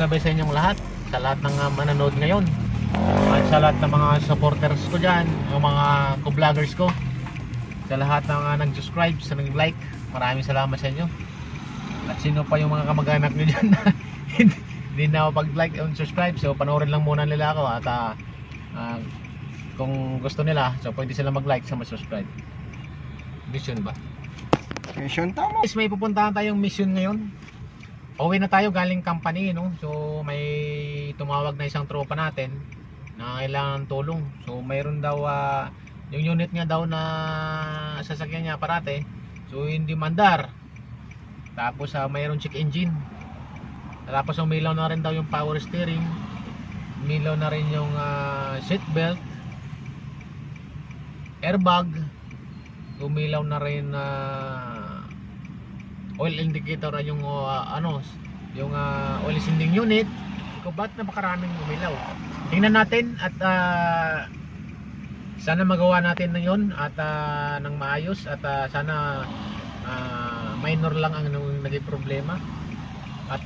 gabi sa inyong lahat, sa lahat ng manonood ngayon, at sa lahat ng mga supporters ko dyan, yung mga co-vloggers ko, sa lahat ng nag-subscribe, sa nag-like, maraming salamat sa inyo. At sino pa yung mga kamag-anak nyo dyan na hindi na ako pag-like o subscribe, so panoorin lang muna nila ako. At kung gusto nila, so pwede sila mag-like sa mag-subscribe. Mission ba? Mission tama. Guys, may pupuntahan tayong mission ngayon. Uwi na tayo galing company, no? So may tumawag na isang tropa natin na kailangan tulong. So mayroon daw yung unit niya daw na sasakyan niya parate, so hindi mandar. Tapos mayroon check engine. Tapos umilaw na rin daw yung power steering. Umilaw na rin yung seat belt, airbag. Umilaw na rin oil indicator, yung yung oil sending unit. So ba't napakaraming umilaw? Tingnan natin at sana magawa natin na yun at nang maayos at sana minor lang ang naging problema. At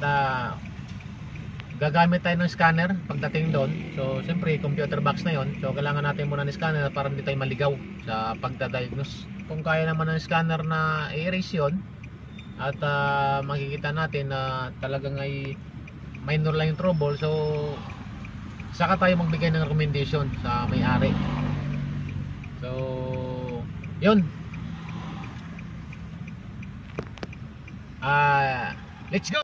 gagamit tayo ng scanner pagdating doon. So siyempre computer box na yon, so kailangan natin muna ng scanner para hindi tayo maligaw sa pagdadiagnose. Kung kaya naman ng scanner na i-erase yun at makikita natin na talagang ay minor lang yung trouble, so saka tayo magbigay ng recommendation sa may-ari. So yun, let's go.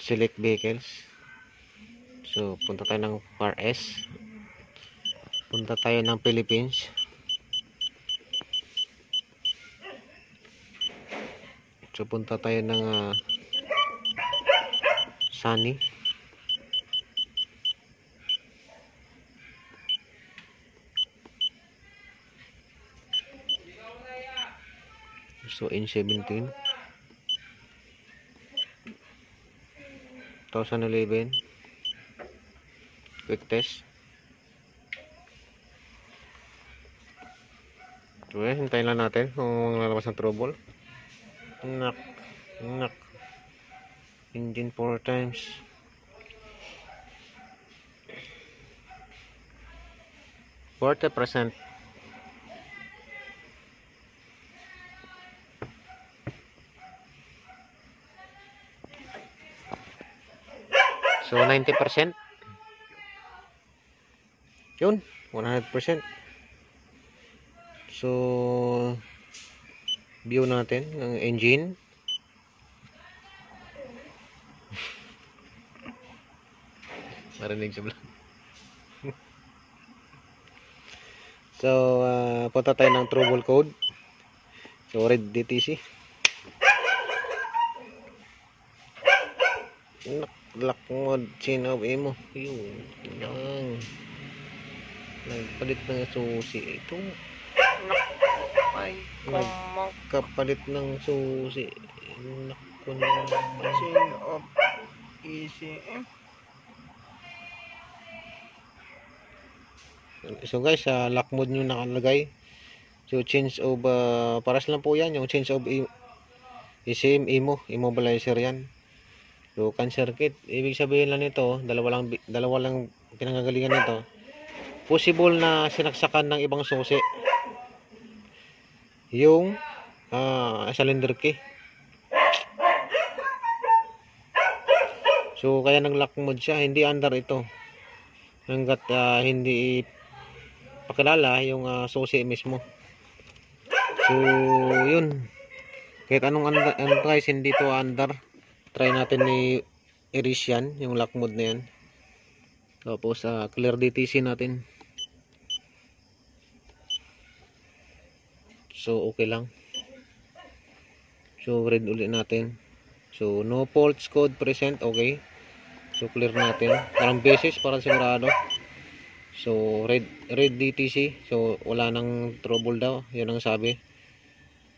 Select vehicles. So punta tayo ng Far S, punta tayo ng Philippines. So punta tayo ng Sunny. So N17 2011 quick test. So hintayin lang natin kung lalabas ng trouble. Nak engine 4 times. %. So 90%. Yun, 100%. So view natin ng engine. Marinig sa vlog. So punta tayo ng trouble code. So red DTC. Lock mode, chain of emo. Yun lang. Nagpalit ng susi ito. Nagkapalit ng susi. Naku na. Chain of ECM. So guys, lock mode nyo nakalagay. So change of paras lang po yan, yung change of ECM immobilizer yan. Broken circuit, ibig sabihin lang nito, dalawa lang pinanggagalingan nito. possible na sinaksakan ng ibang susi yung cylinder key. So kaya nag lock mode siya, hindi under ito hanggat hindi pakilala yung susi mismo. So yun, kahit anong guys, hindi to under. Try natin i-erase yan, yung lock mode na yan. Tapos clear DTC natin. So okay lang. So read ulit natin. So no faults code present, okay. So clear natin parang beses para sigurado. So read DTC. So wala nang trouble daw, yun ang sabi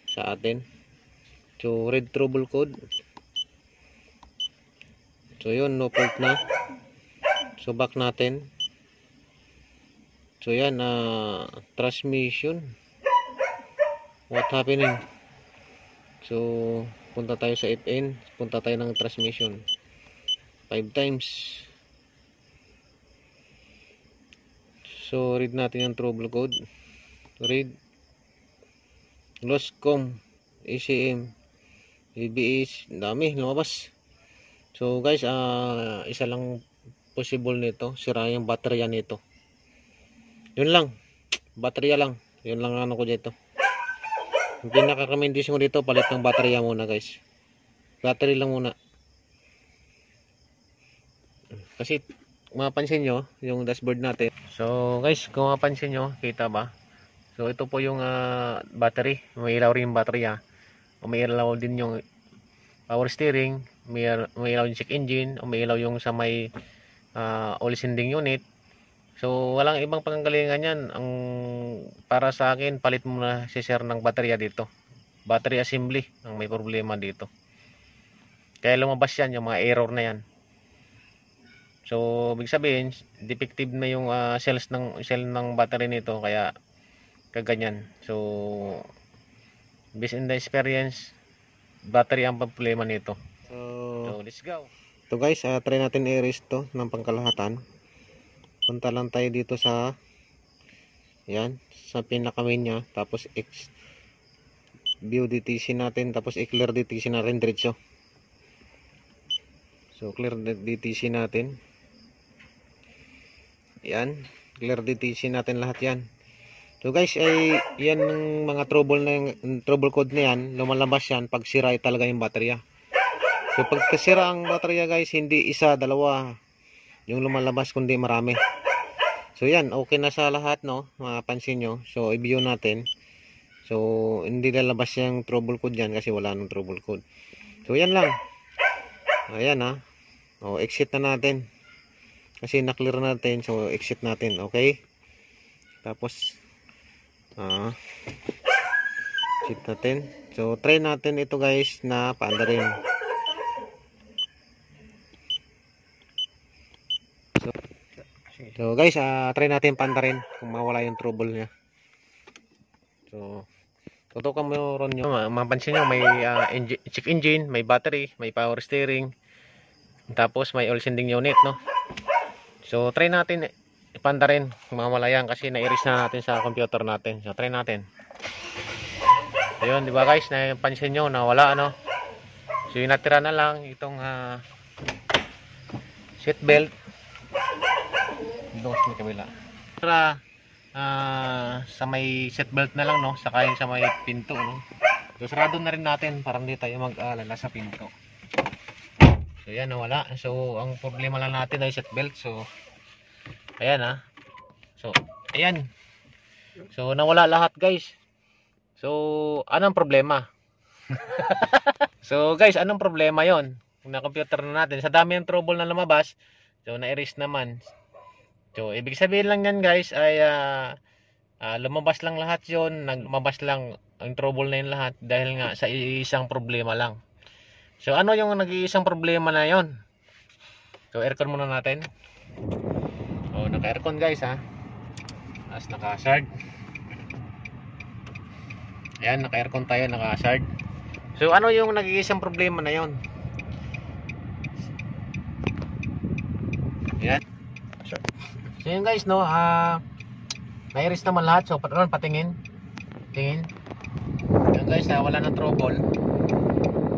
sa atin. So read trouble code. So yun, no fault na. So back natin. So yan, transmission. What happening? So punta tayo sa FN, punta tayo ng transmission 5 times. So read natin yung trouble code. Read Loscom, ECM, EBS, dami lumabas. So guys, isa lang possible nito, sira yung baterya nito. Yun lang, baterya lang. Yun lang ano ko dito. Yung pinaka-recommendation ko dito, palit ng baterya muna guys. Battery lang muna. Kasi mapapansin nyo yung dashboard natin. So guys, kung mapapansin nyo, kita ba? So ito po yung battery. Umiilaw rin yung baterya. Umiilaw din yung power steering. Umiilaw yung check engine. Umiilaw yung sa may oil sending unit. So walang ibang panggalingan yan. Ang para sa akin, palit mo na si sir ng baterya dito. Battery assembly ang may problema dito. Kaya lumabas yan, yung mga error na yan. So ibig sabihin, defective na yung cell ng battery nito, kaya kaganyan. So based on the experience, battery ang problema nito. So let's go. So guys, try natin i-erase to ng pangkalahatan. Punta lang tayo dito sa yan, sa pinaka main nya, tapos view DTC natin, tapos i-clear DTC natin diretso. So clear DTC natin. Yan, clear DTC natin lahat yan. So guys, ay yan ng mga trouble code na yan, lumalabas yan pag sira talaga yung baterya. So pag kasira ang baterya guys, hindi isa, dalawa yung lumalabas, kundi marami. So yan, okay na sa lahat, no? Mapansin nyo. So i-view natin. So hindi lalabas yung trouble code yan kasi wala nang trouble code. So yan lang. Ayan ha. O exit na natin. Kasi na-clear natin. So exit natin, okay? Tapos exit natin. So try natin ito guys na paandarin. So guys, try natin pandarin kung mawala yung trouble niya. So tutukan mo ron nyo, mapansin nyo may check engine, may battery, may power steering, tapos may oil sending unit, no? So try natin ipandarin kung mawala yan, kasi na-erase na natin sa computer natin. So try natin. Ayun, di ba guys, napansin nyo na wala, ano? So yung natira na lang itong seat belt. Dos may kabila. Para sa may seat belt na lang, no, saka yung sa may pinto, no. So sarado na rin natin para hindi tayo mag-alala sa pinto. So yan, wala. So ang problema lang natin ay seat belt. So ayan ha. So ayan. So nawala lahat guys. So anong problema? So guys, anong problema yon? Kung na-computer na natin, sa dami ng trouble na lumabas, so na-erase naman. So ibig sabihin lang yan guys ay lumabas lang lahat yon, lumabas lang ang trouble na yun lahat dahil nga sa isang problema lang. So ano yung nag-iisang problema na yon? So aircon muna natin. Oh, naka-aircon guys ha. As naka-shard. Ayan, naka-aircon tayo, naka-shard. So ano yung nag-iisang problema na yon? Ayan. So yun guys, no, Na-iris naman lahat. So patingin. Tingin. Yan guys, wala ng trouble.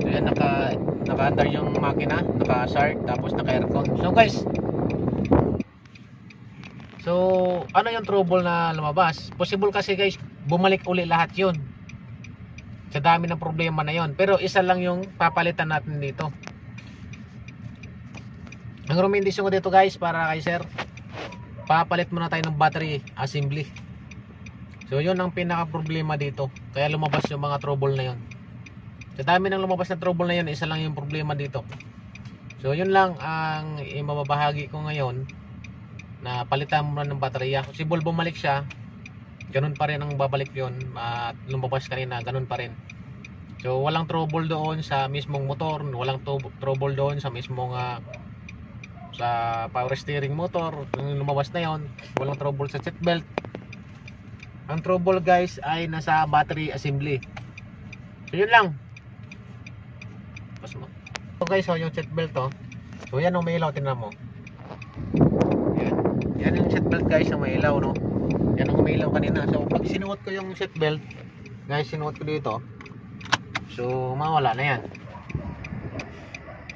So yan, naka-under yung makina, naka-start, tapos naka-aircon. So ano yung trouble na lumabas? Possible kasi guys, bumalik uli lahat yun. Sa dami ng problema na yon. Pero isa lang yung papalitan natin dito. Ang recommendation ko dito guys, para kay sir, papalit muna tayo ng battery assembly. So yun ang pinaka problema dito. Kaya lumabas yung mga trouble na yun. Sa dami ng lumabas na trouble na yun, isa lang yung problema dito. So yun lang ang imababahagi ko ngayon, na palitan muna ng baterya. Kasi bumalik siya, ganun pa rin ang babalik yun. At lumabas kanina, ganun pa rin. So walang trouble doon sa mismong motor, walang trouble doon sa mismong sa power steering motor. Yung lumabas na yon, walang trouble sa seat belt. Ang trouble guys ay nasa battery assembly. So yun lang. So guys, so yung seat belt to. So yan ang may ilaw, tingnan mo. Yan yung seat belt guys, ang may ilaw, no. Yan ang may ilaw kanina. So pag sinuot ko yung seat belt, guys, sinuot ko dito. So mawala na yan.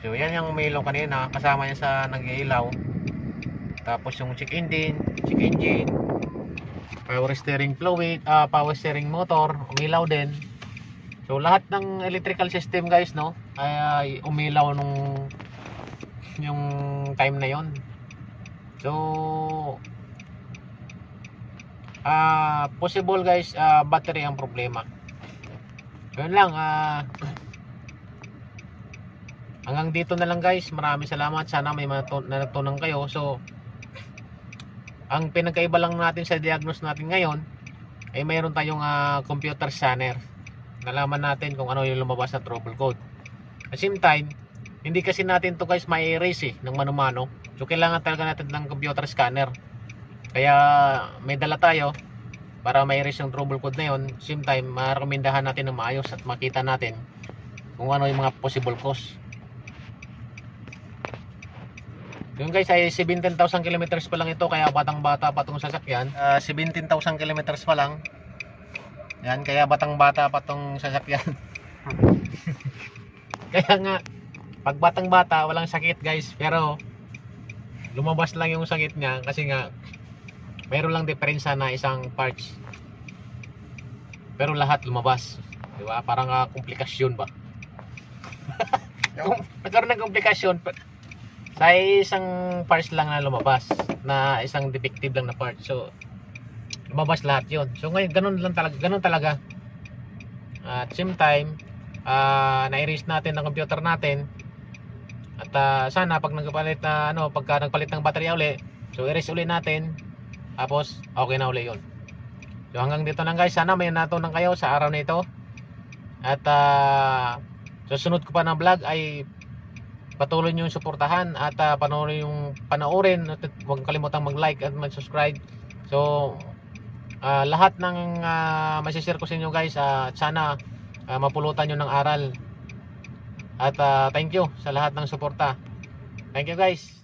So yan yung may ilaw kanina, kasama yan sa nag-iilaw. Tapos yung check engine, power steering fluid, power steering motor, umilaw din. So lahat ng electrical system guys, no, ay umilaw nung yung time na yon. So possible guys, battery ang problema. So yun lang, hanggang dito na lang guys. Maraming salamat, sana may natutunan kayo. So ang pinagkaiba lang natin sa diagnose natin ngayon ay mayroon tayong computer scanner. Nalaman natin kung ano yung lumabas na trouble code. At same time, hindi kasi natin to guys ma-erase ng mano-mano. So kailangan talaga natin ng computer scanner. Kaya may dala tayo para ma-erase yung trouble code na yun. Same time, marekomendahan natin ng maayos at makita natin kung ano yung mga possible cause. Yung guys ay 17,000 kilometers pa lang ito, kaya batang bata pa itong sasakyan. 17,000 kilometers pa lang. Yan, kaya batang bata pa itong sasakyan. Kaya nga, pag batang bata walang sakit guys, pero lumabas lang yung sakit niya kasi nga mayroon lang diferensya na isang parts. Pero lahat lumabas. Diba? Parang komplikasyon ba? Nagkaroon ng komplikasyon sa isang parts lang na lumabas, na isang defective lang na part. So lumabas lahat yun. So ngayon ganun talaga. At same time, na-erase natin ng computer natin. At sana pag nagpalit na pagka nagpalit ng baterya uli, so erase uli natin. Tapos okay na uli yun. So hanggang dito lang guys. Sana may natutunan kayo sa araw na ito. At susunod ko pa ng vlog ay patuloy nyo yung suportahan at panoorin at huwag kalimutang mag-like at mag-subscribe. So lahat ng masishare ko sa inyo guys, sana mapulutan nyo ng aral. At thank you sa lahat ng suporta. Thank you guys.